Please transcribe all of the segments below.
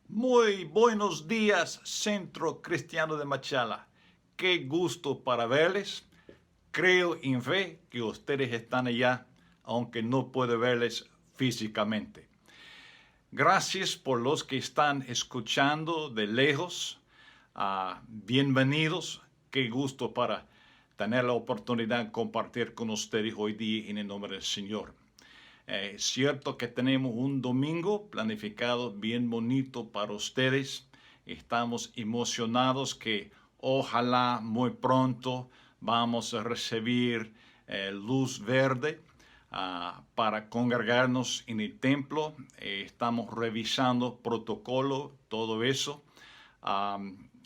Muy buenos días, Centro Cristiano de Machala. Qué gusto para verles. Creo en fe que ustedes están allá, aunque no puedo verles físicamente. Gracias por los que están escuchando de lejos. Bienvenidos. Qué gusto para tener la oportunidad de compartir con ustedes hoy día en el nombre del Señor. Es cierto que tenemos un domingo planificado bien bonito para ustedes. Estamos emocionados que ojalá muy pronto vamos a recibir luz verde para congregarnos en el templo. Estamos revisando protocolo, todo eso.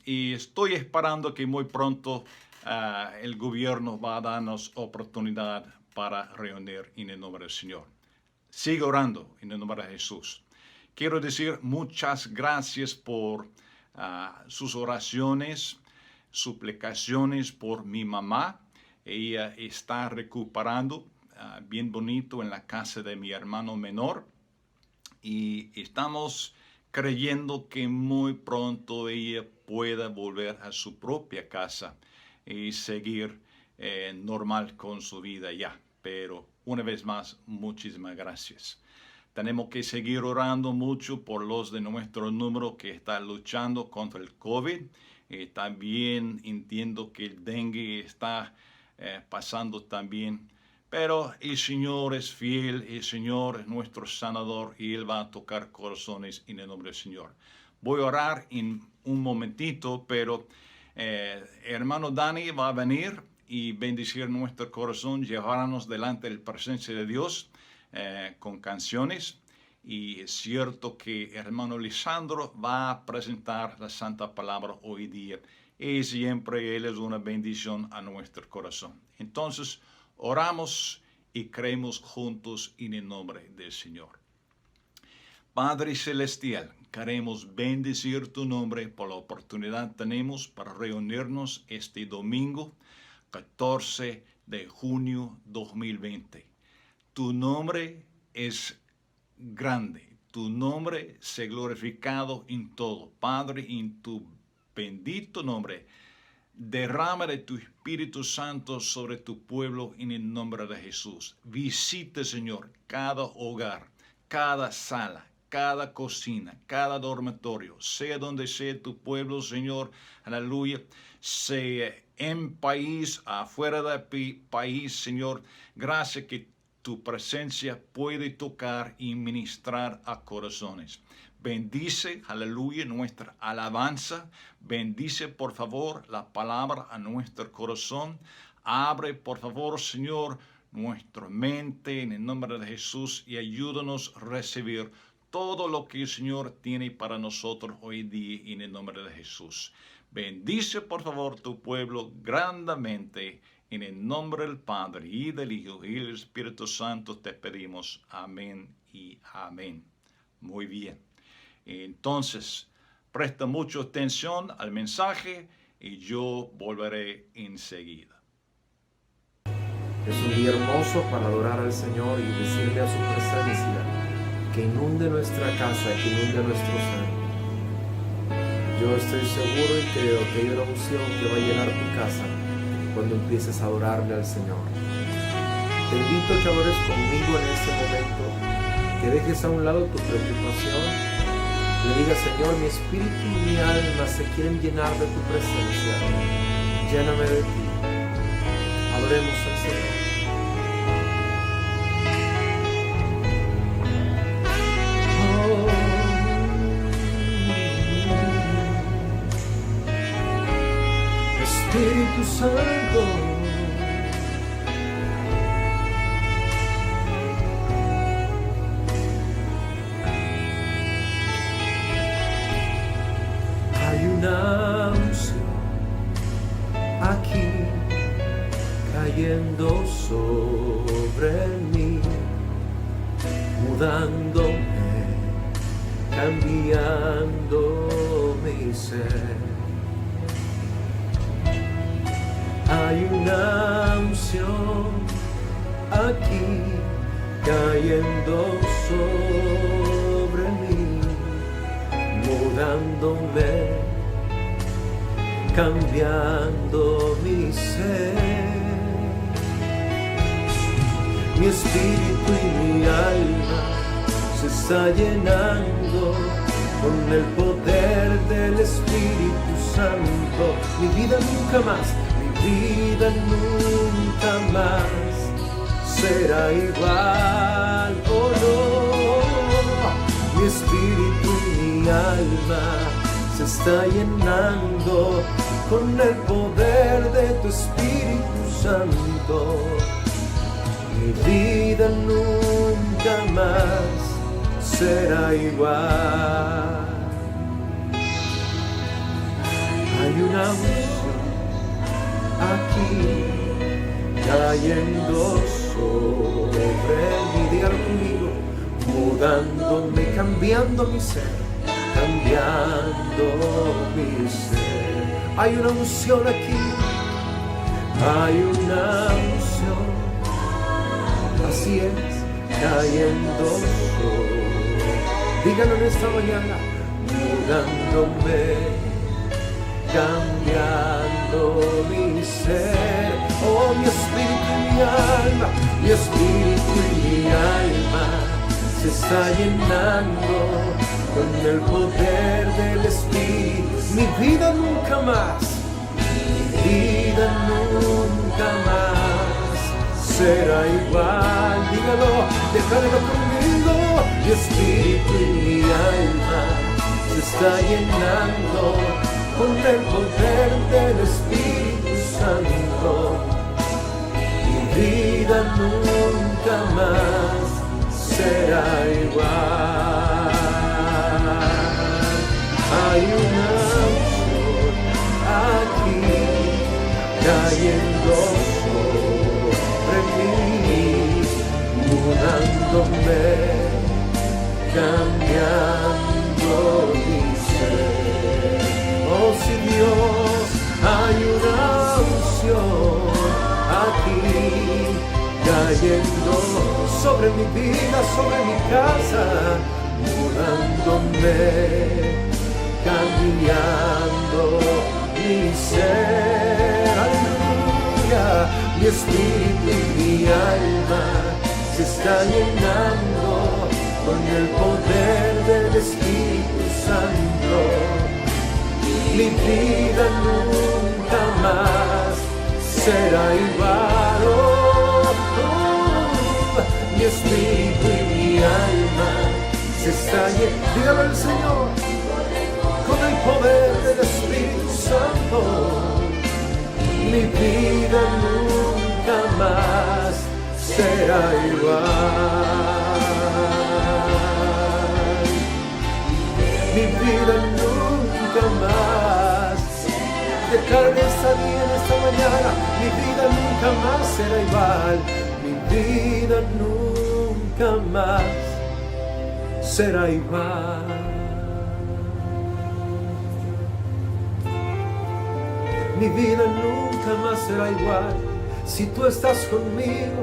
Y estoy esperando que muy pronto el gobierno va a darnos oportunidad para reunir en el nombre del Señor. Sigue orando en el nombre de Jesús. Quiero decir muchas gracias por sus oraciones, suplicaciones por mi mamá. Ella está recuperando bien bonito en la casa de mi hermano menor. Y estamos creyendo que muy pronto ella pueda volver a su propia casa y seguir normal con su vida ya. Pero una vez más, muchísimas gracias. Tenemos que seguir orando mucho por los de nuestro número que están luchando contra el COVID. También entiendo que el dengue está pasando también. Pero el Señor es fiel, el Señor es nuestro sanador y Él va a tocar corazones en el nombre del Señor. Voy a orar en un momentito, pero hermano Dani va a venir y bendecir nuestro corazón, llevarnos delante de la presencia de Dios con canciones. Y es cierto que hermano Lisandro va a presentar la Santa Palabra hoy día. Y siempre Él es una bendición a nuestro corazón. Entonces, oramos y creemos juntos en el nombre del Señor. Padre Celestial, queremos bendecir tu nombre por la oportunidad que tenemos para reunirnos este domingo, 14 de junio 2020. Tu nombre es grande, tu nombre se glorificado en todo. Padre, en tu bendito nombre, derrama de tu Espíritu Santo sobre tu pueblo en el nombre de Jesús. Visite, Señor, cada hogar, cada sala, cada cocina, cada dormitorio, sea donde sea tu pueblo, Señor, aleluya, sea en país, afuera del país, Señor, gracias que tu presencia puede tocar y ministrar a corazones. Bendice, aleluya, nuestra alabanza. Bendice, por favor, la palabra a nuestro corazón. Abre, por favor, Señor, nuestra mente en el nombre de Jesús y ayúdanos a recibir todo lo que el Señor tiene para nosotros hoy día en el nombre de Jesús. Bendice, por favor, tu pueblo grandemente. En el nombre del Padre y del Hijo y del Espíritu Santo te pedimos. Amén y amén. Muy bien. Entonces, presta mucha atención al mensaje y yo volveré enseguida. Es un día hermoso para adorar al Señor y decirle a su presencia que inunde nuestra casa, que inunde nuestro ser. Yo estoy seguro y creo que hay una unción que va a llenar tu casa cuando empieces a adorarle al Señor. Te invito a que adores conmigo en este momento, que dejes a un lado tu preocupación, le digas: Señor, mi espíritu y mi alma se quieren llenar de tu presencia, lléname de ti. Adoremos al Señor. Espíritu Santo, hay una unción aquí cayendo sobre mí, mudándome, cambiando mi ser. Hay una unción aquí cayendo sobre mí, mudándome, cambiando mi ser. Mi espíritu y mi alma se está llenando con el poder del Espíritu Santo. Mi vida nunca más será igual, oh no. Mi espíritu y mi alma se está llenando con el poder de tu Espíritu Santo. Mi vida nunca más será igual. Hay una unción aquí cayendo sobre mí, dígalo conmigo, mudándome, cambiando mi ser, cambiando mi ser. Hay una unción aquí, hay una unción, así es, cayendo sobre. Díganlo en esta mañana, mudándome, cambiando mi ser. Oh, mi espíritu y mi alma, mi espíritu y mi alma se está llenando con el poder del Espíritu. Mi vida nunca más, mi vida nunca más será igual. Dígalo, déjalo conmigo. Mi espíritu y mi alma se está llenando con el poder del Espíritu Santo. Mi vida nunca más será igual. Hay una unción aquí cayendo sobre mí, mudándome, cambiando mi ser. Oh, si Dios, hay una unción aquí cayendo sobre mi vida, sobre mi casa, mudándome, cambiando mi ser. Aleluya, mi espíritu y mi alma se está llenando con el poder del Espíritu Santo. Mi vida nunca más será igual. Oh, mi espíritu y mi alma se está llenando. Dígalo al Señor, con el poder del Espíritu Santo. Mi vida nunca más será igual. Mi vida nunca más. Declare esta día, en esta mañana, mi vida nunca más será igual. Mi vida nunca más será igual. Mi vida nunca más será igual si tú estás conmigo.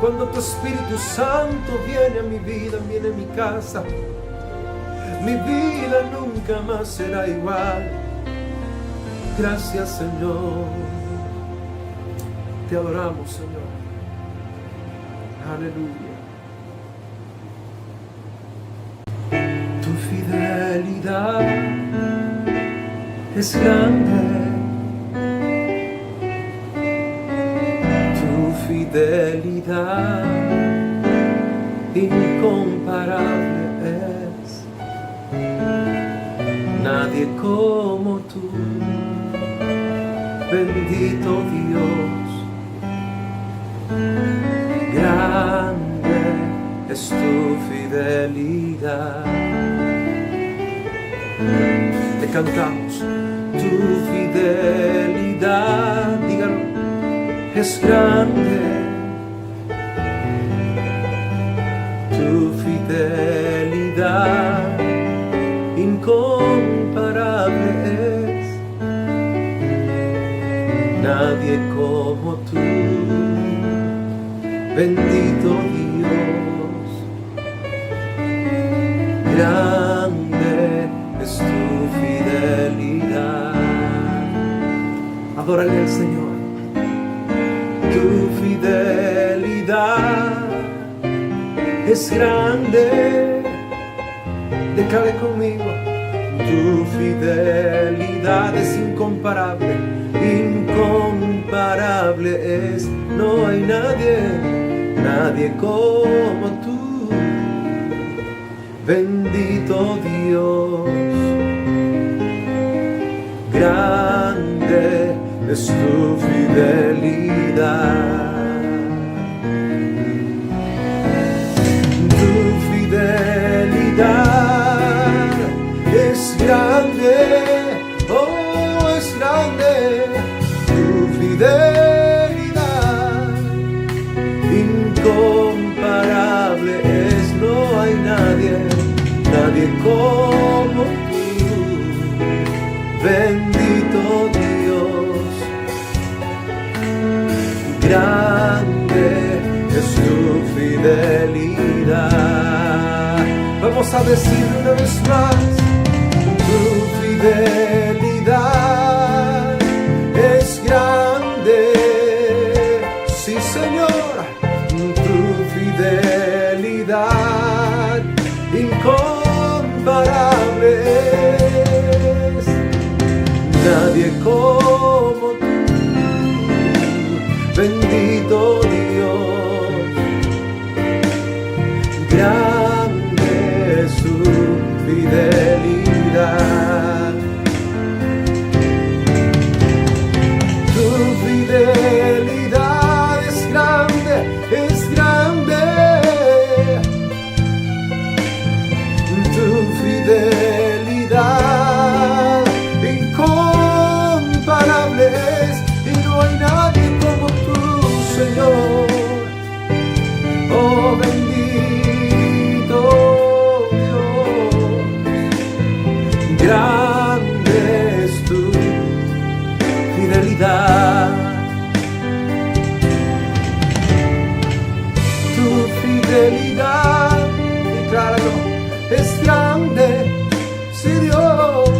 Cuando tu Espíritu Santo viene a mi vida, viene a mi casa, mi vida nunca más será igual. Gracias, Señor. Te adoramos, Señor. Aleluya. Tu fidelidad es grande. Tu fidelidad incomparable es. Nadie como tú. Bendito Dios, grande es tu fidelidad. Te cantamos, tu fidelidad, dígalo, es grande. Tu fidelidad incomparable es. Nadie como tú, bendito Dios, grande Adórale al Señor. Tu fidelidad es grande. Declare conmigo. Tu fidelidad es incomparable, incomparable es. No hay nadie como tú. Bendito Dios, grande es tu fidelidad. Tu fidelidad es grande, oh, es grande. Tu fidelidad incomparable es. No hay nadie como tú. Bendito Dios, grande es tu fidelidad. Vamos a decir una vez más. Tu fidelidad es grande. Sí, Señor, tu fidelidad incomparable es. Nadie como tú. Bendito Dios, grande es tu fidelidad. Tu fidelidad es grande, es grande. Tu fidelidad incomparable es. Y no hay nadie como tú, Señor. Oh, bendito Dios, grande es tu fidelidad. Tu fidelidad, decláralo, es grande, sí, Dios.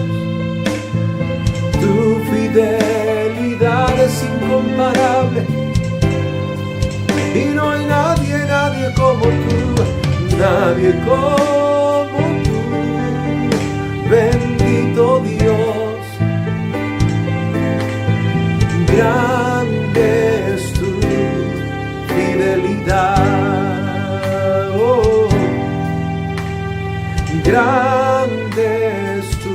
Tu fidelidad es incomparable. Y no hay nadie como tú, nadie como tú. Bendito Dios, grande es tu fidelidad. Oh, grande es tu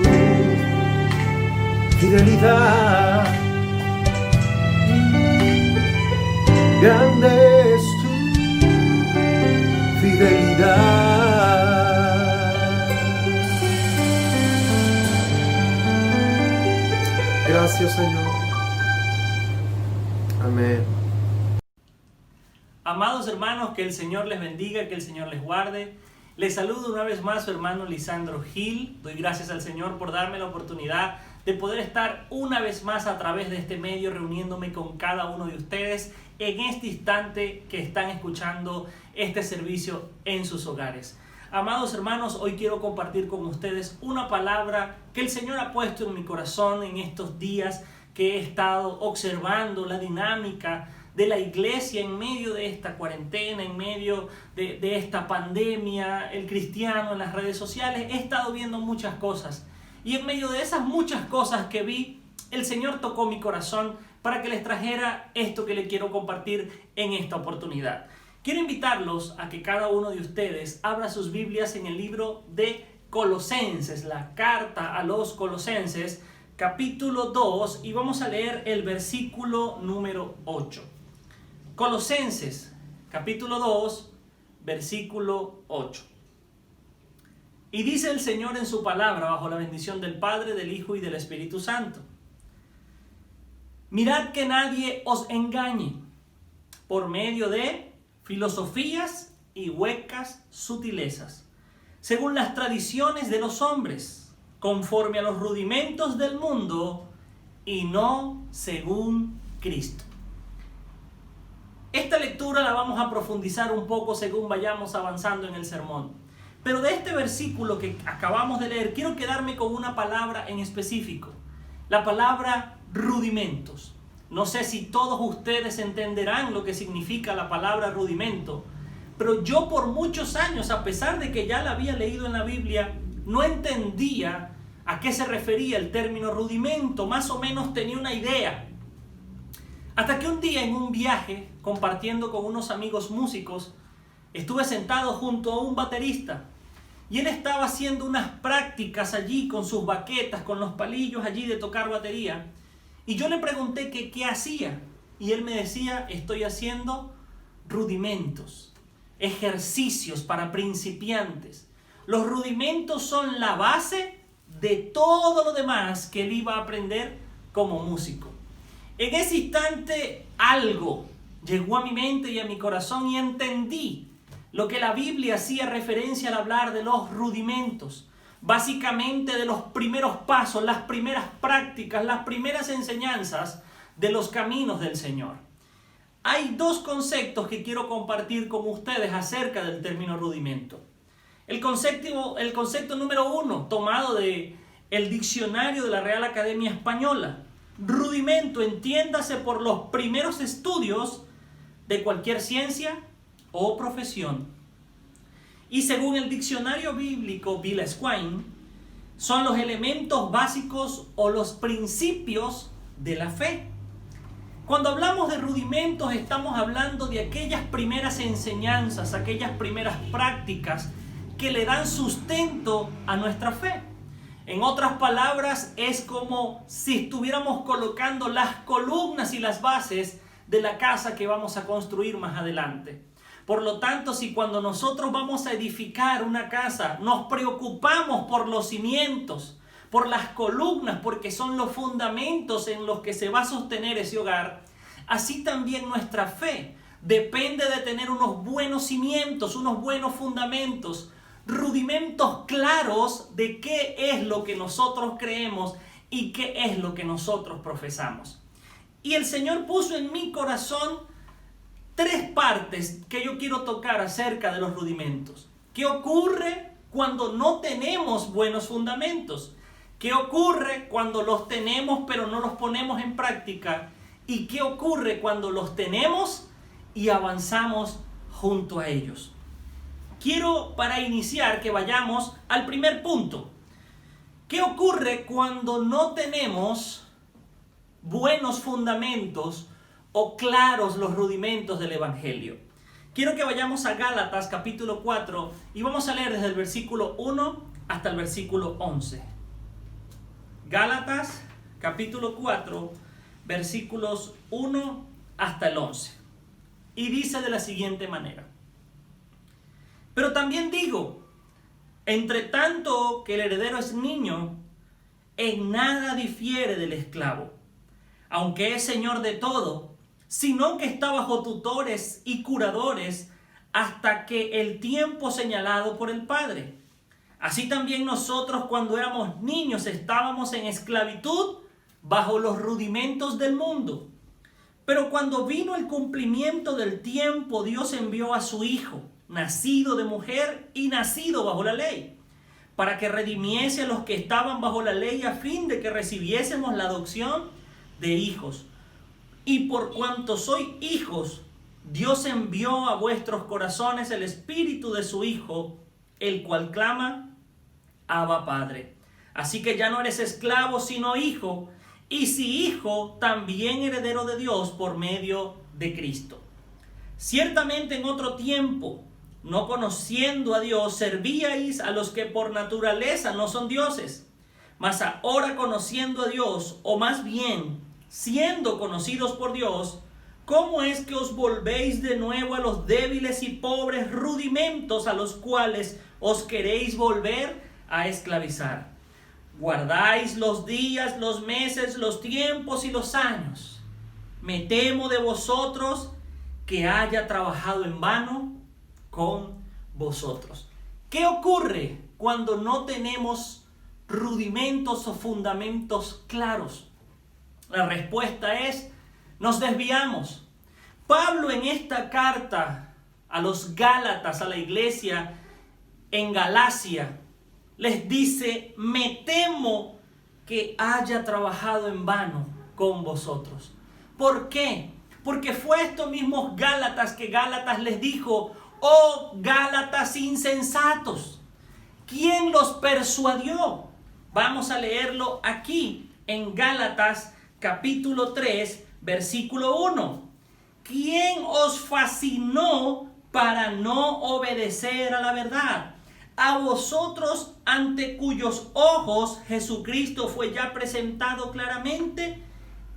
fidelidad. Grande es tu fidelidad. Gracias, Señor. Amén. Amados hermanos, que el Señor les bendiga, que el Señor les guarde. Les saludo una vez más su hermano Lisandro Gil. Doy gracias al Señor por darme la oportunidad de poder estar una vez más a través de este medio reuniéndome con cada uno de ustedes en este instante que están escuchando este servicio en sus hogares. Amados hermanos, hoy quiero compartir con ustedes una palabra que el Señor ha puesto en mi corazón en estos días que he estado observando la dinámica de la iglesia en medio de esta cuarentena, en medio de esta pandemia, el cristiano en las redes sociales. He estado viendo muchas cosas y en medio de esas muchas cosas que vi, el Señor tocó mi corazón para que les trajera esto que les quiero compartir en esta oportunidad. Quiero invitarlos a que cada uno de ustedes abra sus Biblias en el libro de Colosenses, la carta a los Colosenses, capítulo 2, y vamos a leer el versículo número 8. Colosenses, capítulo 2, versículo 8. Y dice el Señor en su palabra, bajo la bendición del Padre, del Hijo y del Espíritu Santo: mirad que nadie os engañe por medio de filosofías y huecas sutilezas, según las tradiciones de los hombres, conforme a los rudimentos del mundo y no según Cristo. Esta lectura la vamos a profundizar un poco según vayamos avanzando en el sermón. Pero de este versículo que acabamos de leer, quiero quedarme con una palabra en específico. La palabra rudimentos. No sé si todos ustedes entenderán lo que significa la palabra rudimento, pero yo por muchos años, a pesar de que ya la había leído en la Biblia, no entendía a qué se refería el término rudimento. Más o menos tenía una idea. Hasta que un día en un viaje, compartiendo con unos amigos músicos, estuve sentado junto a un baterista y él estaba haciendo unas prácticas allí con sus baquetas, con los palillos allí de tocar batería. Y yo le pregunté que qué hacía y él me decía: estoy haciendo rudimentos, ejercicios para principiantes. Los rudimentos son la base de todo lo demás que él iba a aprender como músico. En ese instante algo llegó a mi mente y a mi corazón y entendí lo que la Biblia hacía referencia al hablar de los rudimentos. Básicamente de los primeros pasos, las primeras prácticas, las primeras enseñanzas de los caminos del Señor. Hay dos conceptos que quiero compartir con ustedes acerca del término rudimento. El concepto número 1, tomado del diccionario de la Real Academia Española. Rudimento, entiéndase por los primeros estudios de cualquier ciencia o profesión. Y según el diccionario bíblico Villesquine, son los elementos básicos o los principios de la fe. Cuando hablamos de rudimentos, estamos hablando de aquellas primeras enseñanzas, aquellas primeras prácticas que le dan sustento a nuestra fe. En otras palabras, es como si estuviéramos colocando las columnas y las bases de la casa que vamos a construir más adelante. Por lo tanto, si cuando nosotros vamos a edificar una casa nos preocupamos por los cimientos, por las columnas, porque son los fundamentos en los que se va a sostener ese hogar, así también nuestra fe depende de tener unos buenos cimientos, unos buenos fundamentos, rudimentos claros de qué es lo que nosotros creemos y qué es lo que nosotros profesamos. Y el Señor puso en mi corazón 3 partes que yo quiero tocar acerca de los rudimentos. ¿Qué ocurre cuando no tenemos buenos fundamentos? ¿Qué ocurre cuando los tenemos pero no los ponemos en práctica? ¿Y qué ocurre cuando los tenemos y avanzamos junto a ellos? Quiero, para iniciar, que vayamos al primer punto. ¿Qué ocurre cuando no tenemos buenos fundamentos o claros los rudimentos del Evangelio? Quiero que vayamos a Gálatas capítulo 4 y vamos a leer desde el versículo 1 hasta el versículo 11. Gálatas capítulo 4, versículos 1 hasta el 11. Y dice de la siguiente manera: pero también digo, entre tanto que el heredero es niño, en nada difiere del esclavo, aunque es señor de todo, sino que está bajo tutores y curadores hasta que el tiempo señalado por el Padre. Así también nosotros, cuando éramos niños, estábamos en esclavitud bajo los rudimentos del mundo. Pero cuando vino el cumplimiento del tiempo, Dios envió a su Hijo, nacido de mujer y nacido bajo la ley, para que redimiese a los que estaban bajo la ley, a fin de que recibiésemos la adopción de hijos. Y por cuanto sois hijos, Dios envió a vuestros corazones el espíritu de su Hijo, el cual clama: Abba, Padre. Así que ya no eres esclavo, sino hijo, y si hijo, también heredero de Dios por medio de Cristo. Ciertamente en otro tiempo, no conociendo a Dios, servíais a los que por naturaleza no son dioses. Mas ahora, conociendo a Dios, o más bien siendo conocidos por Dios, ¿cómo es que os volvéis de nuevo a los débiles y pobres rudimentos a los cuales os queréis volver a esclavizar? Guardáis los días, los meses, los tiempos y los años. Me temo de vosotros que haya trabajado en vano con vosotros. ¿Qué ocurre cuando no tenemos rudimentos o fundamentos claros? La respuesta es: nos desviamos. Pablo, en esta carta a los Gálatas, a la iglesia en Galacia, les dice: me temo que haya trabajado en vano con vosotros. ¿Por qué? Porque fue estos mismos Gálatas que Gálatas les dijo: oh Gálatas insensatos, ¿quién los persuadió? Vamos a leerlo aquí en Gálatas capítulo 3, versículo 1. ¿Quién os fascinó para no obedecer a la verdad? A vosotros, ante cuyos ojos Jesucristo fue ya presentado claramente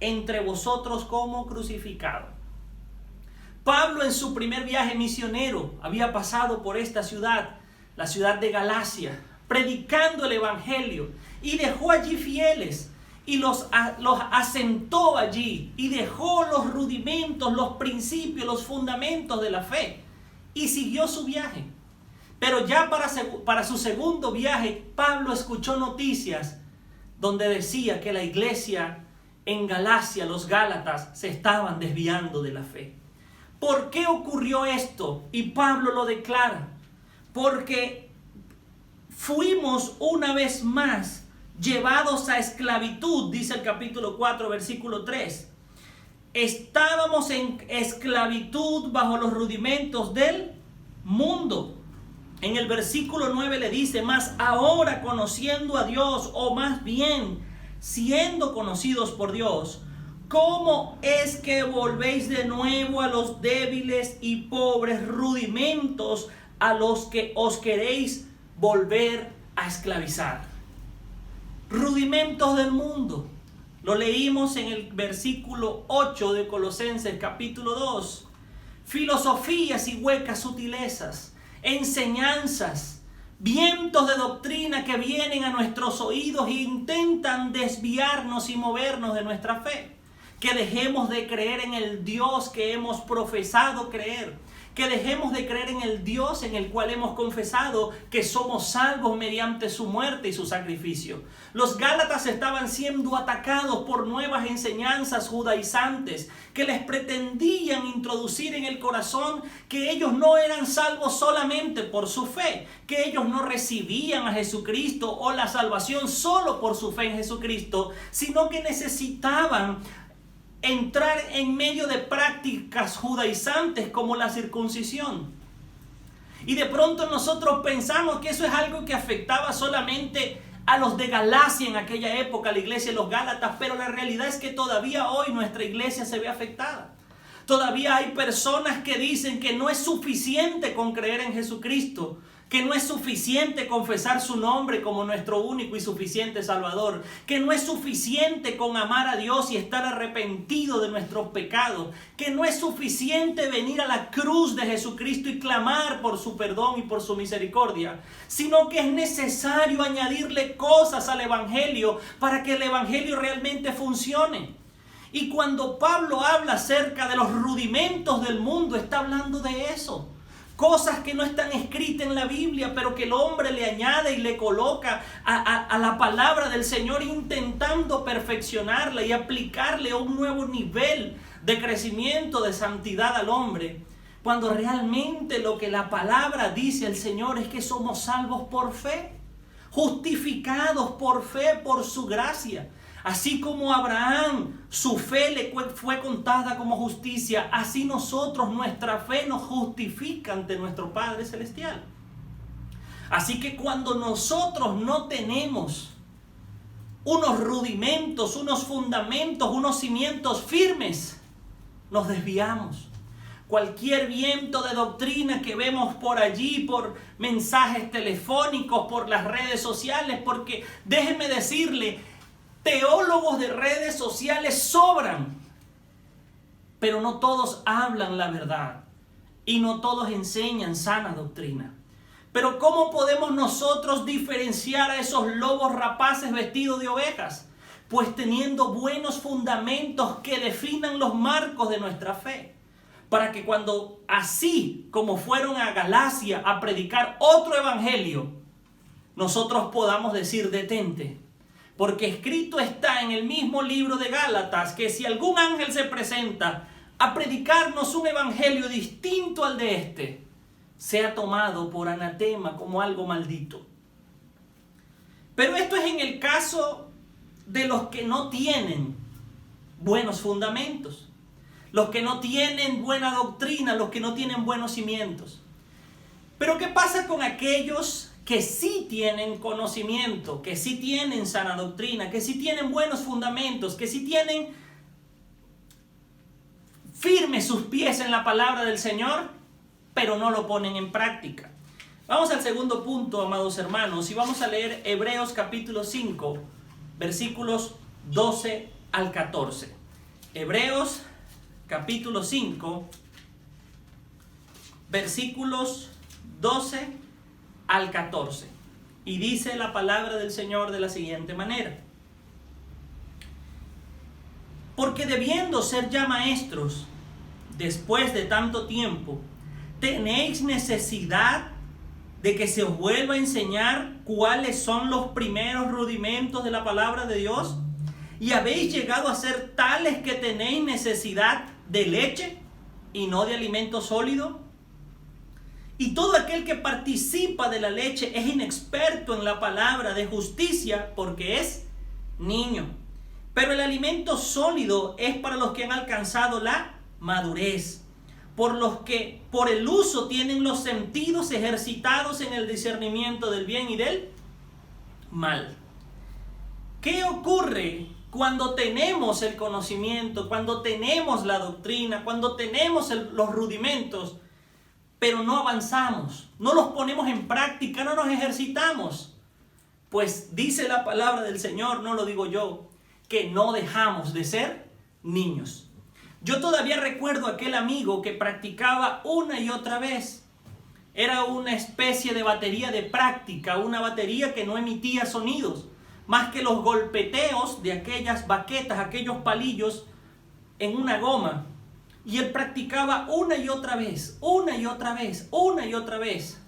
entre vosotros como crucificado. Pablo, en su primer viaje misionero, había pasado por esta ciudad, la ciudad de Galacia, predicando el evangelio, y dejó allí fieles y los asentó allí, y dejó los rudimentos, los principios, los fundamentos de la fe, y siguió su viaje. Pero ya para su segundo viaje, Pablo escuchó noticias donde decía que la iglesia en Galacia, los Gálatas, se estaban desviando de la fe. ¿Por qué ocurrió esto? Y Pablo lo declara: porque fuimos una vez más llevados a esclavitud, dice el capítulo 4, versículo 3. Estábamos en esclavitud bajo los rudimentos del mundo. En el versículo 9 le dice: mas ahora, conociendo a Dios, o más bien siendo conocidos por Dios, ¿cómo es que volvéis de nuevo a los débiles y pobres rudimentos a los que os queréis volver a esclavizar? Rudimentos del mundo. Lo leímos en el versículo 8 de Colosenses capítulo 2. Filosofías y huecas sutilezas, enseñanzas, vientos de doctrina que vienen a nuestros oídos e intentan desviarnos y movernos de nuestra fe. Que dejemos de creer en el Dios que hemos profesado creer. Que dejemos de creer en el Dios en el cual hemos confesado que somos salvos mediante su muerte y su sacrificio. Los Gálatas estaban siendo atacados por nuevas enseñanzas judaizantes que les pretendían introducir en el corazón que ellos no eran salvos solamente por su fe, que ellos no recibían a Jesucristo o la salvación solo por su fe en Jesucristo, sino que necesitaban entrar en medio de prácticas judaizantes como la circuncisión. Y de pronto nosotros pensamos que eso es algo que afectaba solamente a los de Galacia en aquella época, la iglesia de los Gálatas, pero la realidad es que todavía hoy nuestra iglesia se ve afectada. Todavía hay personas que dicen que no es suficiente con creer en Jesucristo, que no es suficiente confesar su nombre como nuestro único y suficiente Salvador, que no es suficiente con amar a Dios y estar arrepentido de nuestros pecados, que no es suficiente venir a la cruz de Jesucristo y clamar por su perdón y por su misericordia, sino que es necesario añadirle cosas al Evangelio para que el Evangelio realmente funcione. Y cuando Pablo habla acerca de los rudimentos del mundo, está hablando de eso. Cosas que no están escritas en la Biblia, pero que el hombre le añade y le coloca a la palabra del Señor, intentando perfeccionarla y aplicarle a un nuevo nivel de crecimiento, de santidad al hombre. Cuando realmente lo que la palabra dice el Señor es que somos salvos por fe, justificados por fe, por su gracia. Así como Abraham, su fe le fue contada como justicia, así nosotros, nuestra fe nos justifica ante nuestro Padre Celestial. Así que cuando nosotros no tenemos unos rudimentos, unos fundamentos, unos cimientos firmes, nos desviamos. Cualquier viento de doctrina que vemos por allí, por mensajes telefónicos, por las redes sociales, porque déjenme decirle, teólogos de redes sociales sobran, pero no todos hablan la verdad y no todos enseñan sana doctrina. Pero ¿cómo podemos nosotros diferenciar a esos lobos rapaces vestidos de ovejas? Pues teniendo buenos fundamentos que definan los marcos de nuestra fe, para que cuando así como fueron a Galacia a predicar otro evangelio, nosotros podamos decir: detente. Porque escrito está en el mismo libro de Gálatas que si algún ángel se presenta a predicarnos un evangelio distinto al de este, sea tomado por anatema como algo maldito. Pero esto es en el caso de los que no tienen buenos fundamentos. los que no tienen buena doctrina, los que no tienen buenos cimientos. Pero ¿qué pasa con aquellos que sí tienen conocimiento, que sí tienen sana doctrina, que sí tienen buenos fundamentos, que sí tienen firmes sus pies en la palabra del Señor, pero no lo ponen en práctica? Vamos al segundo punto, amados hermanos, y vamos a leer Hebreos capítulo 5, versículos 12 al 14. Hebreos capítulo 5, versículos 12 al 14. Y dice la palabra del Señor de la siguiente manera: porque debiendo ser ya maestros, después de tanto tiempo, ¿tenéis necesidad de que se os vuelva a enseñar cuáles son los primeros rudimentos de la palabra de Dios? ¿Y habéis llegado a ser tales que tenéis necesidad de leche y no de alimento sólido? Y todo aquel que participa de la leche es inexperto en la palabra de justicia, porque es niño. Pero el alimento sólido es para los que han alcanzado la madurez, por los que por el uso tienen los sentidos ejercitados en el discernimiento del bien y del mal. ¿Qué ocurre cuando tenemos el conocimiento, cuando tenemos la doctrina, cuando tenemos los rudimentos, pero no avanzamos, no los ponemos en práctica, no nos ejercitamos? Pues dice la palabra del Señor, no lo digo yo, que no dejamos de ser niños. Yo todavía recuerdo aquel amigo que practicaba una y otra vez. Era una especie de batería de práctica, una batería que no emitía sonidos, más que los golpeteos de aquellas baquetas, aquellos palillos en una goma. Y él practicaba una y otra vez, una y otra vez, una y otra vez.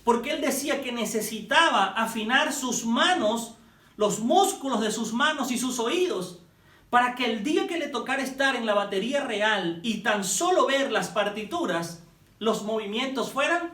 Porque él decía que necesitaba afinar sus manos, los músculos de sus manos y sus oídos, para que el día que le tocara estar en la batería real y tan solo ver las partituras, los movimientos fueran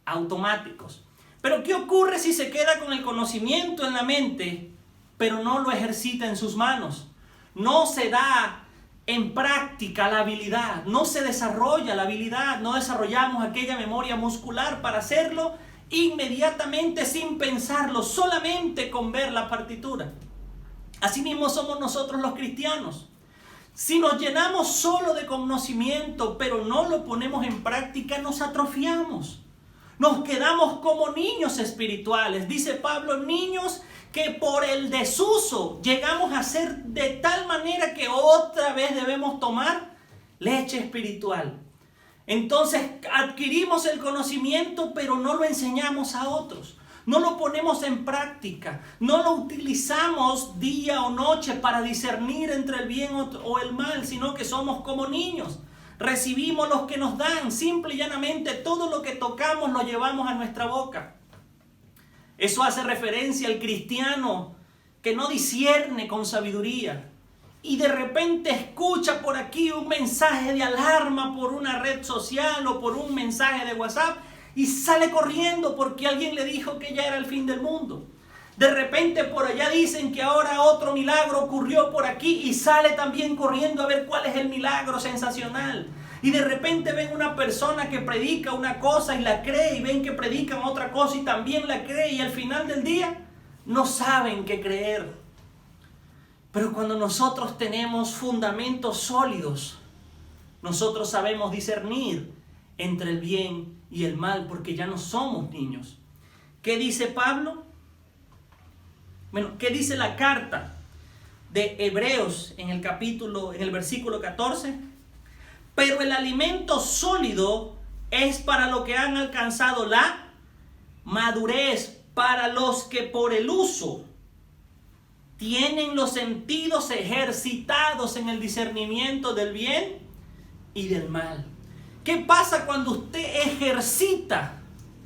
automáticos. Pero ¿qué ocurre si se queda con el conocimiento en la mente, pero no lo ejercita en sus manos? No se da en práctica la habilidad, no se desarrolla la habilidad, no desarrollamos aquella memoria muscular para hacerlo inmediatamente sin pensarlo, solamente con ver la partitura. Asimismo somos nosotros los cristianos. Si nos llenamos solo de conocimiento, pero no lo ponemos en práctica, nos atrofiamos. Nos quedamos como niños espirituales. Dice Pablo, niños que por el desuso llegamos a ser de tal manera que otra vez debemos tomar leche espiritual. Entonces adquirimos el conocimiento, pero no lo enseñamos a otros. No lo ponemos en práctica, no lo utilizamos día o noche para discernir entre el bien o el mal, sino que somos como niños. Recibimos los que nos dan, simple y llanamente todo lo que tocamos lo llevamos a nuestra boca. Eso hace referencia al cristiano que no discierne con sabiduría y de repente escucha por aquí un mensaje de alarma por una red social o por un mensaje de WhatsApp y sale corriendo porque alguien le dijo que ya era el fin del mundo. De repente por allá dicen que ahora otro milagro ocurrió por aquí y sale también corriendo a ver cuál es el milagro sensacional. Y de repente ven una persona que predica una cosa y la cree, y ven que predican otra cosa y también la cree, y al final del día no saben qué creer. Pero cuando nosotros tenemos fundamentos sólidos, nosotros sabemos discernir entre el bien y el mal, porque ya no somos niños. ¿Qué dice Pablo? Bueno, ¿qué dice la carta de Hebreos en el versículo 14? Pero el alimento sólido es para los que han alcanzado la madurez, para los que por el uso tienen los sentidos ejercitados en el discernimiento del bien y del mal. ¿Qué pasa cuando usted ejercita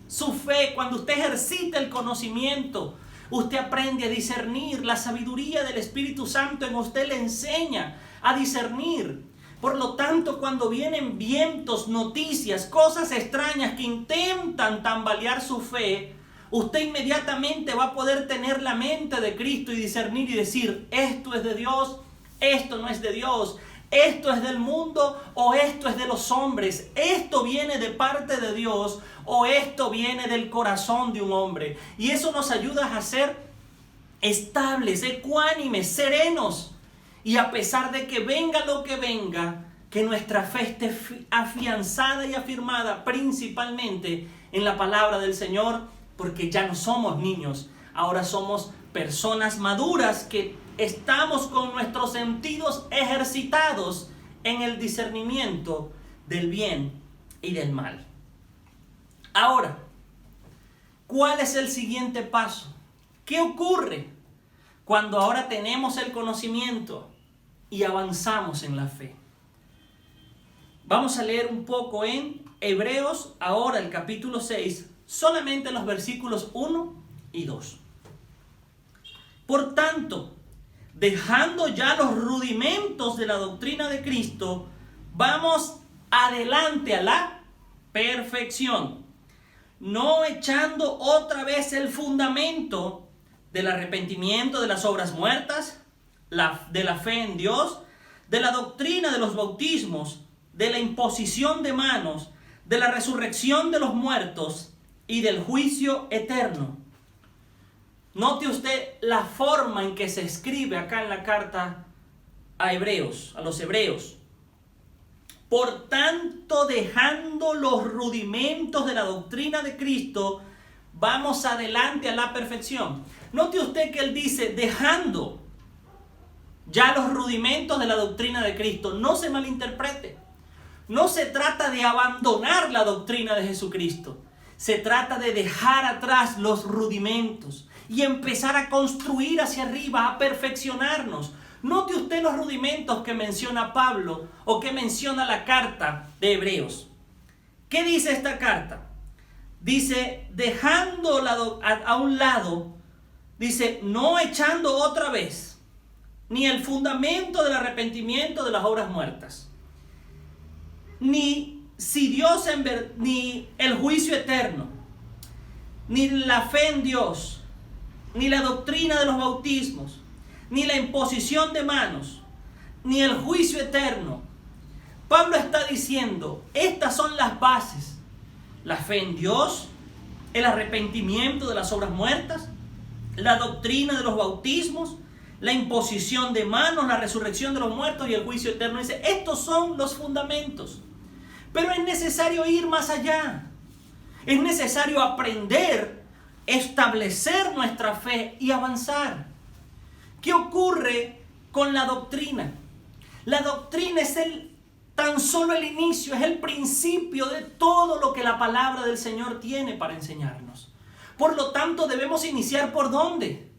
su fe, cuando usted ejercita el conocimiento? Usted aprende a discernir, la sabiduría del Espíritu Santo en usted le enseña a discernir. Por lo tanto, cuando vienen vientos, noticias, cosas extrañas que intentan tambalear su fe, usted inmediatamente va a poder tener la mente de Cristo y discernir y decir, esto es de Dios, esto no es de Dios, esto es del mundo o esto es de los hombres, esto viene de parte de Dios o esto viene del corazón de un hombre. Y eso nos ayuda a ser estables, ecuánimes, serenos. Y a pesar de que venga lo que venga, que nuestra fe esté afianzada y afirmada principalmente en la palabra del Señor, porque ya no somos niños, ahora somos personas maduras que estamos con nuestros sentidos ejercitados en el discernimiento del bien y del mal. Ahora, ¿cuál es el siguiente paso? ¿Qué ocurre cuando ahora tenemos el conocimiento y avanzamos en la fe? Vamos a leer un poco en Hebreos, ahora el capítulo 6, solamente los versículos 1 y 2. Por tanto, dejando ya los rudimentos de la doctrina de Cristo, vamos adelante a la perfección, no echando otra vez el fundamento del arrepentimiento de las obras muertas, de la fe en Dios, de la doctrina de los bautismos, de la imposición de manos, de la resurrección de los muertos y del juicio eterno. Note usted la forma en que se escribe acá en la carta a los hebreos. Por tanto, dejando los rudimentos de la doctrina de Cristo, vamos adelante a la perfección. Note usted que él dice, dejando ya los rudimentos de la doctrina de Cristo. No se malinterprete. No se trata de abandonar la doctrina de Jesucristo. Se trata de dejar atrás los rudimentos y empezar a construir hacia arriba, a perfeccionarnos. Note usted los rudimentos que menciona Pablo o que menciona la carta de Hebreos. ¿Qué dice esta carta? Dice, dejando a un lado, dice, no echando otra vez ni el fundamento del arrepentimiento de las obras muertas, ni el juicio eterno, ni la fe en Dios, ni la doctrina de los bautismos, ni la imposición de manos, ni el juicio eterno. Pablo está diciendo, estas son las bases: la fe en Dios, el arrepentimiento de las obras muertas, la doctrina de los bautismos, la imposición de manos, la resurrección de los muertos y el juicio eterno. Dice, estos son los fundamentos. Pero es necesario ir más allá. Es necesario aprender, establecer nuestra fe y avanzar. ¿Qué ocurre con la doctrina? La doctrina es tan solo el inicio, es el principio de todo lo que la palabra del Señor tiene para enseñarnos. Por lo tanto, debemos iniciar ¿por dónde?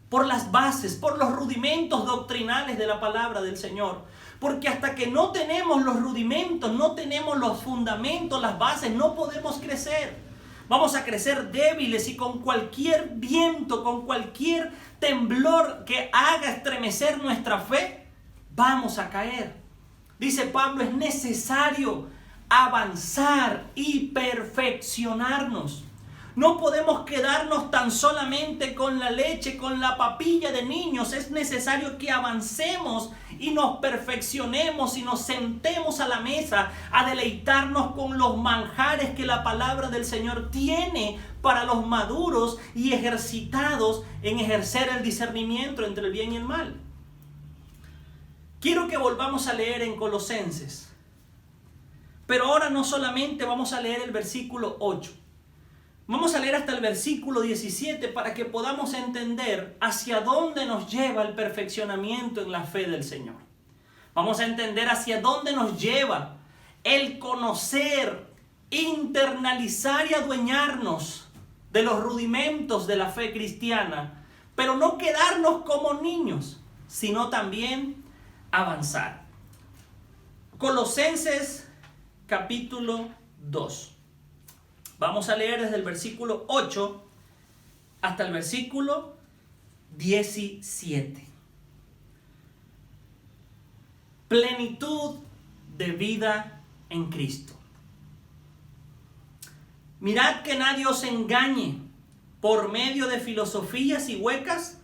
Por las bases, por los rudimentos doctrinales de la palabra del Señor. Porque hasta que no tenemos los rudimentos, no tenemos los fundamentos, las bases, no podemos crecer. Vamos a crecer débiles y con cualquier viento, con cualquier temblor que haga estremecer nuestra fe, vamos a caer. Dice Pablo, es necesario avanzar y perfeccionarnos. No podemos quedarnos tan solamente con la leche, con la papilla de niños. Es necesario que avancemos y nos perfeccionemos y nos sentemos a la mesa a deleitarnos con los manjares que la palabra del Señor tiene para los maduros y ejercitados en ejercer el discernimiento entre el bien y el mal. Quiero que volvamos a leer en Colosenses. Pero ahora no solamente vamos a leer el versículo 8. Vamos a leer hasta el versículo 17 para que podamos entender hacia dónde nos lleva el perfeccionamiento en la fe del Señor. Vamos a entender hacia dónde nos lleva el conocer, internalizar y adueñarnos de los rudimentos de la fe cristiana, pero no quedarnos como niños, sino también avanzar. Colosenses capítulo 2. Vamos a leer desde el versículo 8 hasta el versículo 17. Plenitud de vida en Cristo. Mirad que nadie os engañe por medio de filosofías y huecas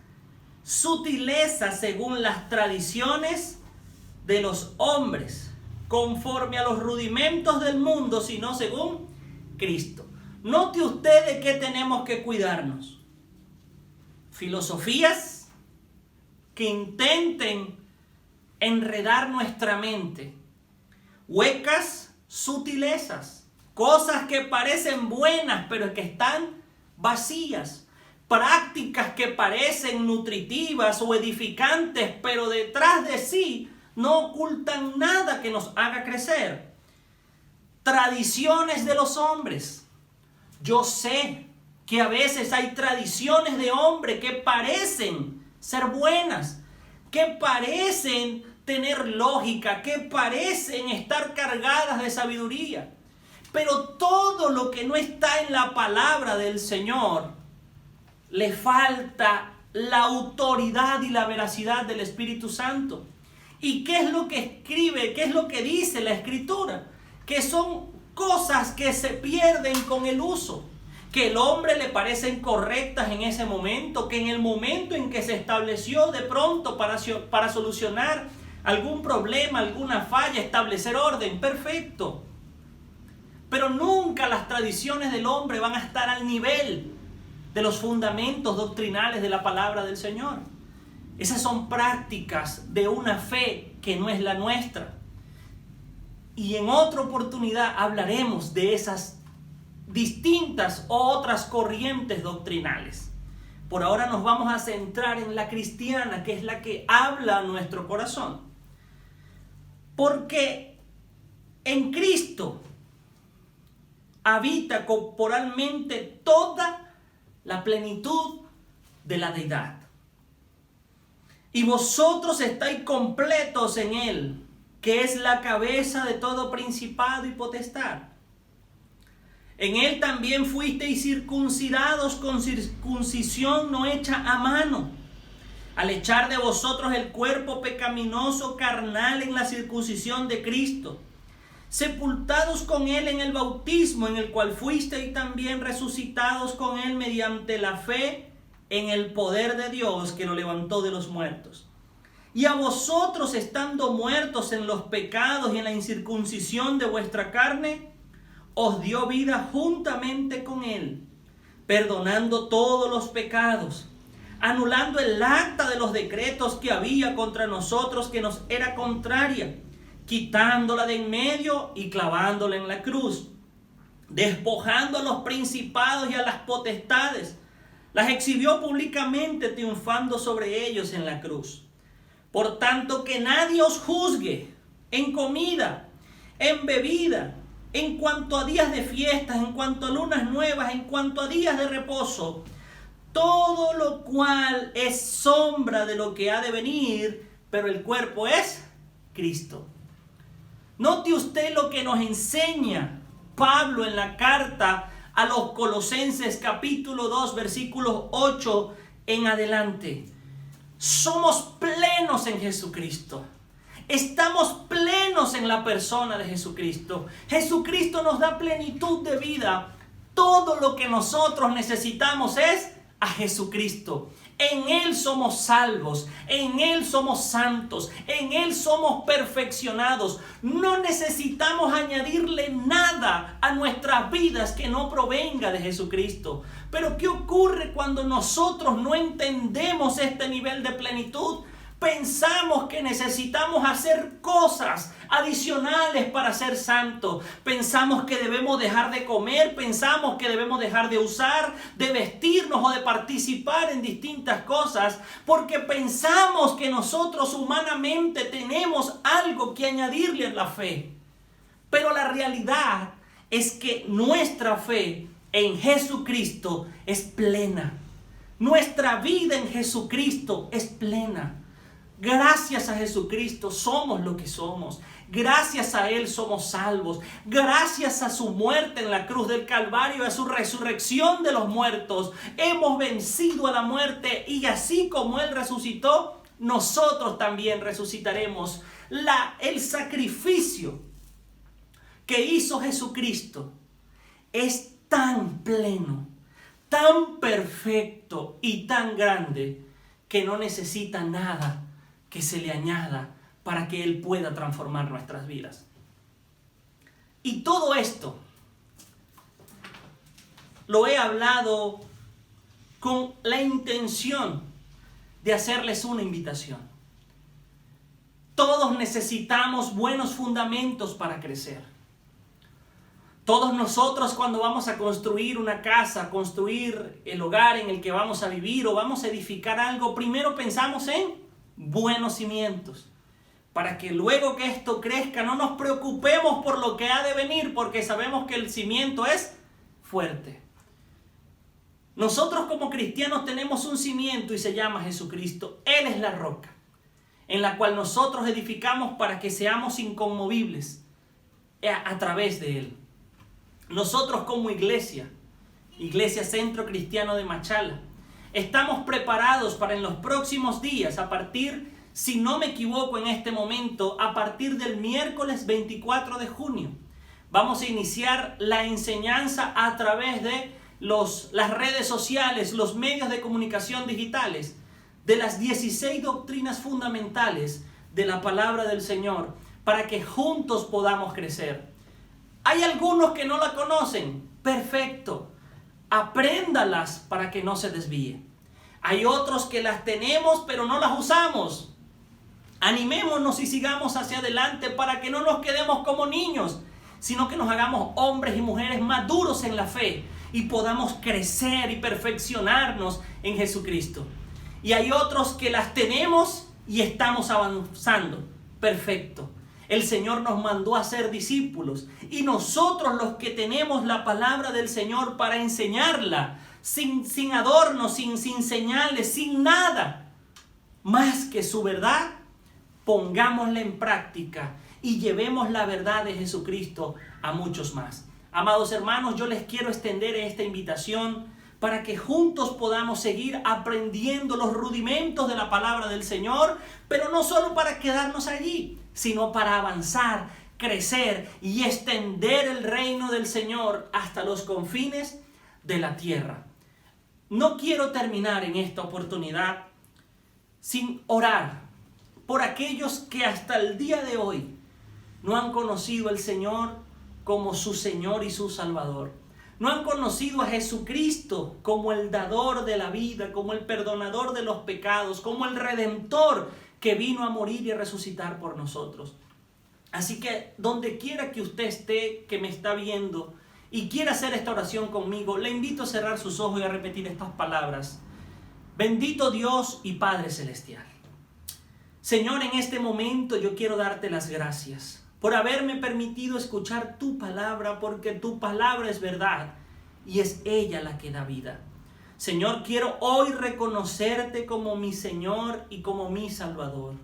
sutilezas según las tradiciones de los hombres, conforme a los rudimentos del mundo, sino según Cristo. Note usted de qué tenemos que cuidarnos. Filosofías que intenten enredar nuestra mente. Huecas sutilezas. Cosas que parecen buenas, pero que están vacías. Prácticas que parecen nutritivas o edificantes, pero detrás de sí no ocultan nada que nos haga crecer. Tradiciones de los hombres. Yo sé que a veces hay tradiciones de hombre que parecen ser buenas, que parecen tener lógica, que parecen estar cargadas de sabiduría. Pero todo lo que no está en la palabra del Señor, le falta la autoridad y la veracidad del Espíritu Santo. ¿Y qué es lo que escribe? ¿Qué es lo que dice la Escritura? Que son cosas que se pierden con el uso, que el hombre le parecen correctas en ese momento, que en el momento en que se estableció de pronto para solucionar algún problema, alguna falla, establecer orden, perfecto. Pero nunca las tradiciones del hombre van a estar al nivel de los fundamentos doctrinales de la palabra del Señor. Esas son prácticas de una fe que no es la nuestra. Y en otra oportunidad hablaremos de esas distintas o otras corrientes doctrinales. Por ahora nos vamos a centrar en la cristiana, que es la que habla a nuestro corazón. Porque en Cristo habita corporalmente toda la plenitud de la deidad. Y vosotros estáis completos en Él, que es la cabeza de todo principado y potestad. En Él también fuisteis circuncidados con circuncisión no hecha a mano, al echar de vosotros el cuerpo pecaminoso carnal en la circuncisión de Cristo, sepultados con Él en el bautismo, en el cual fuisteis también resucitados con Él mediante la fe en el poder de Dios que lo levantó de los muertos. Y a vosotros, estando muertos en los pecados y en la incircuncisión de vuestra carne, os dio vida juntamente con Él, perdonando todos los pecados, anulando el acta de los decretos que había contra nosotros, que nos era contraria, quitándola de en medio y clavándola en la cruz, despojando a los principados y a las potestades, las exhibió públicamente, triunfando sobre ellos en la cruz. Por tanto, que nadie os juzgue en comida, en bebida, en cuanto a días de fiestas, en cuanto a lunas nuevas, en cuanto a días de reposo, todo lo cual es sombra de lo que ha de venir, pero el cuerpo es Cristo. Note usted lo que nos enseña Pablo en la carta a los Colosenses capítulo 2 versículos 8 en adelante. Somos plenos en Jesucristo. Estamos plenos en la persona de Jesucristo. Jesucristo nos da plenitud de vida. Todo lo que nosotros necesitamos es a Jesucristo. En Él somos salvos, en Él somos santos, en Él somos perfeccionados. No necesitamos añadirle nada a nuestras vidas que no provenga de Jesucristo. Pero ¿qué ocurre cuando nosotros no entendemos este nivel de plenitud? Pensamos que necesitamos hacer cosas adicionales para ser santos. Pensamos que debemos dejar de comer, pensamos que debemos dejar de usar, de vestirnos o de participar en distintas cosas, porque pensamos que nosotros humanamente tenemos algo que añadirle a la fe. Pero la realidad es que nuestra fe en Jesucristo es plena. Nuestra vida en Jesucristo es plena. Gracias a Jesucristo somos lo que somos. Gracias a Él somos salvos. Gracias a su muerte en la cruz del Calvario, a su resurrección de los muertos, hemos vencido a la muerte, y así como Él resucitó, nosotros también resucitaremos. El sacrificio que hizo Jesucristo es tan pleno, tan perfecto y tan grande que no necesita nada que se le añada para que Él pueda transformar nuestras vidas. Y todo esto lo he hablado con la intención de hacerles una invitación. Todos necesitamos buenos fundamentos para crecer. Todos nosotros, cuando vamos a construir una casa, construir el hogar en el que vamos a vivir o vamos a edificar algo, primero pensamos en buenos cimientos. Para que luego que esto crezca no nos preocupemos por lo que ha de venir, porque sabemos que el cimiento es fuerte. Nosotros como cristianos tenemos un cimiento y se llama Jesucristo. Él es la roca en la cual nosotros edificamos para que seamos inconmovibles a través de Él. Nosotros como iglesia, Iglesia Centro Cristiano de Machala, estamos preparados para en los próximos días, a partir, si no me equivoco en este momento, a partir del miércoles 24 de junio, vamos a iniciar la enseñanza a través de las redes sociales, los medios de comunicación digitales, de las 16 doctrinas fundamentales de la palabra del Señor, para que juntos podamos crecer. Hay algunos que no la conocen, perfecto, apréndalas para que no se desvíe. Hay otros que las tenemos pero no las usamos. Animémonos y sigamos hacia adelante para que no nos quedemos como niños, sino que nos hagamos hombres y mujeres maduros en la fe y podamos crecer y perfeccionarnos en Jesucristo. Y hay otros que las tenemos y estamos avanzando. Perfecto. El Señor nos mandó a ser discípulos y nosotros los que tenemos la palabra del Señor para enseñarla, sin adornos, sin señales, sin nada, más que su verdad, pongámosla en práctica y llevemos la verdad de Jesucristo a muchos más. Amados hermanos, yo les quiero extender esta invitación para que juntos podamos seguir aprendiendo los rudimentos de la palabra del Señor, pero no solo para quedarnos allí, sino para avanzar, crecer y extender el reino del Señor hasta los confines de la tierra. No quiero terminar en esta oportunidad sin orar por aquellos que hasta el día de hoy no han conocido al Señor como su Señor y su Salvador. No han conocido a Jesucristo como el dador de la vida, como el perdonador de los pecados, como el redentor que vino a morir y a resucitar por nosotros. Así que donde quiera que usted esté, que me está viendo y quiera hacer esta oración conmigo, le invito a cerrar sus ojos y a repetir estas palabras. Bendito Dios y Padre Celestial. Señor, en este momento yo quiero darte las gracias por haberme permitido escuchar tu palabra, porque tu palabra es verdad y es ella la que da vida. Señor, quiero hoy reconocerte como mi Señor y como mi Salvador.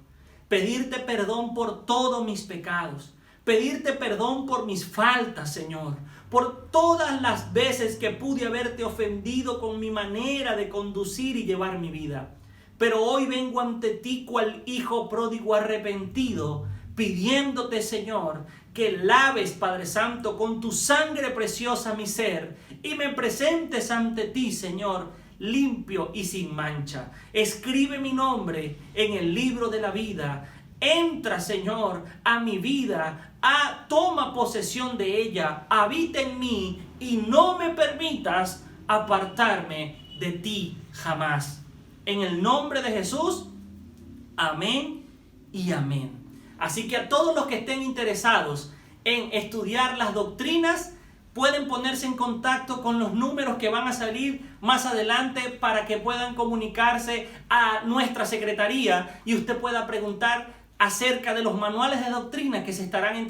Pedirte perdón por todos mis pecados. Pedirte perdón por mis faltas, Señor. Por todas las veces que pude haberte ofendido con mi manera de conducir y llevar mi vida. Pero hoy vengo ante ti cual hijo pródigo arrepentido, pidiéndote, Señor, que laves, Padre Santo, con tu sangre preciosa mi ser y me presentes ante ti, Señor, limpio y sin mancha. Escribe mi nombre en el libro de la vida. Entra, Señor, a mi vida, toma posesión de ella, habita en mí y no me permitas apartarme de ti jamás. En el nombre de Jesús, amén y amén. Así que a todos los que estén interesados en estudiar las doctrinas, pueden ponerse en contacto con los números que van a salir más adelante para que puedan comunicarse a nuestra secretaría y usted pueda preguntar acerca de los manuales de doctrina que se estarán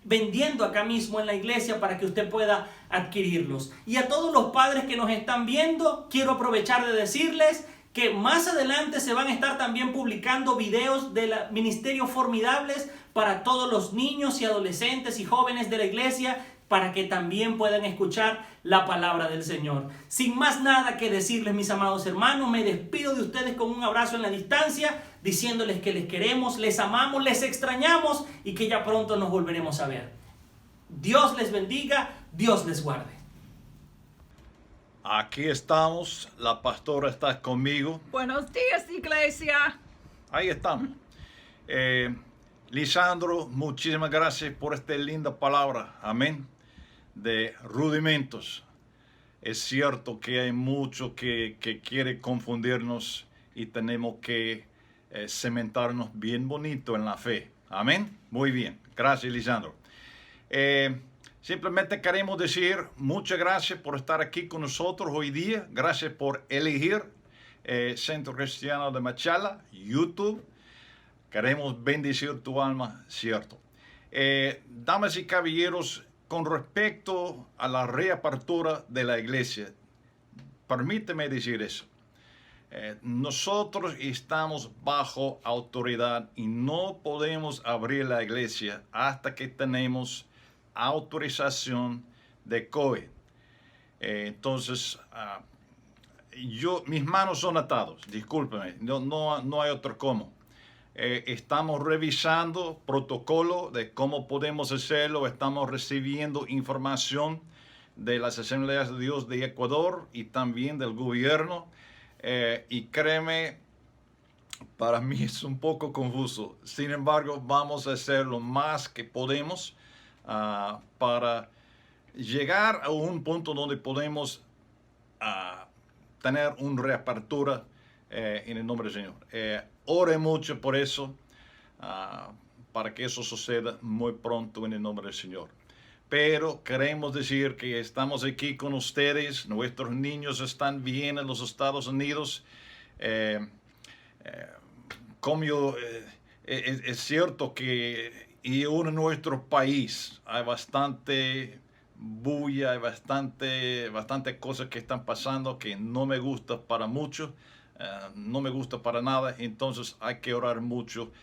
vendiendo acá mismo en la iglesia para que usted pueda adquirirlos. Y a todos los padres que nos están viendo, quiero aprovechar de decirles que más adelante se van a estar también publicando videos del ministerio Formidables para todos los niños y adolescentes y jóvenes de la iglesia, para que también puedan escuchar la palabra del Señor. Sin más nada que decirles, mis amados hermanos, me despido de ustedes con un abrazo en la distancia, diciéndoles que les queremos, les amamos, les extrañamos y que ya pronto nos volveremos a ver. Dios les bendiga, Dios les guarde. Aquí estamos, la pastora está conmigo. Buenos días, iglesia. Ahí estamos. Lisandro, muchísimas gracias por esta linda palabra, amén, de rudimentos. Es cierto que hay mucho que quiere confundirnos y tenemos que cementarnos bien bonito en la fe, amén. Muy bien, gracias Lisandro. Simplemente queremos decir muchas gracias por estar aquí con nosotros hoy día. Gracias por elegir Centro Cristiano de Machala, YouTube. Queremos bendecir tu alma, cierto. Damas y caballeros, con respecto a la reapertura de la iglesia, permíteme decir eso. Nosotros estamos bajo autoridad y no podemos abrir la iglesia hasta que tenemos autorización de COVID. Entonces, mis manos son atadas, discúlpeme, no hay otro cómo. Estamos revisando protocolo de cómo podemos hacerlo, estamos recibiendo información de las Asambleas de Dios de Ecuador y también del gobierno, y créeme, para mí es un poco confuso. Sin embargo, vamos a hacer lo más que podemos para llegar a un punto donde podemos tener una reapertura en el nombre del Señor. Ore mucho por eso, para que eso suceda muy pronto en el nombre del Señor. Pero queremos decir que estamos aquí con ustedes, nuestros niños están bien en los Estados Unidos. Es cierto que en nuestro país hay bastante bulla, hay bastante cosas que están pasando que no me gusta para mucho. No me gusta para nada, entonces hay que orar mucho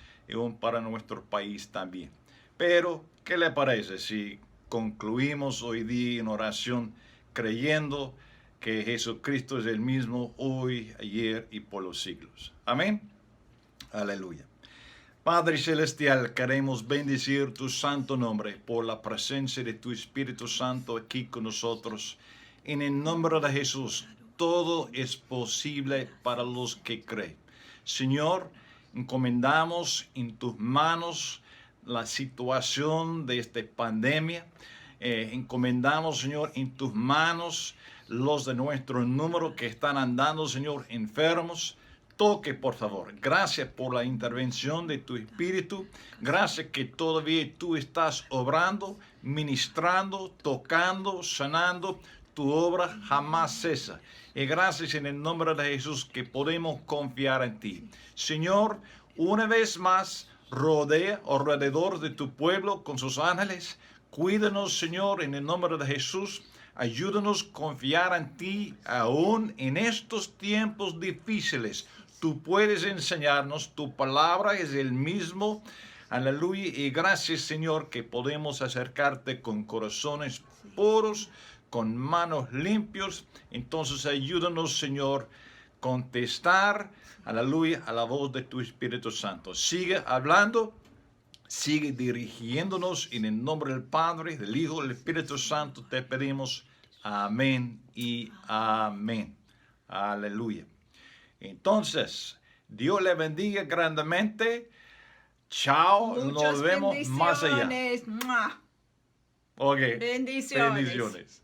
para nuestro país también. Pero, ¿qué le parece si concluimos hoy día en oración creyendo que Jesucristo es el mismo hoy, ayer y por los siglos? Amén. Aleluya. Padre Celestial, queremos bendecir tu santo nombre por la presencia de tu Espíritu Santo aquí con nosotros. En el nombre de Jesús, todo es posible para los que creen. Señor, encomendamos en tus manos la situación de esta pandemia. Encomendamos, Señor, en tus manos los de nuestro número que están andando, Señor, enfermos. Toque, por favor. Gracias por la intervención de tu Espíritu. Gracias que todavía tú estás obrando, ministrando, tocando, sanando. Tu obra jamás cesa. Y gracias en el nombre de Jesús que podemos confiar en ti. Señor, una vez más, rodea alrededor de tu pueblo con sus ángeles. Cuídanos, Señor, en el nombre de Jesús. Ayúdanos a confiar en ti aún en estos tiempos difíciles. Tú puedes enseñarnos, tu palabra es el mismo. Aleluya. Y gracias, Señor, que podemos acercarte con corazones puros, con manos limpios. Entonces ayúdanos, Señor, contestar, aleluya, a la voz de tu Espíritu Santo. Sigue hablando, sigue dirigiéndonos en el nombre del Padre, del Hijo, del Espíritu Santo. Te pedimos amén y amén. Aleluya. Entonces, Dios le bendiga grandemente. Chao. Muchas nos vemos más allá. bendiciones. ¡Mua! Ok. Bendiciones. Bendiciones.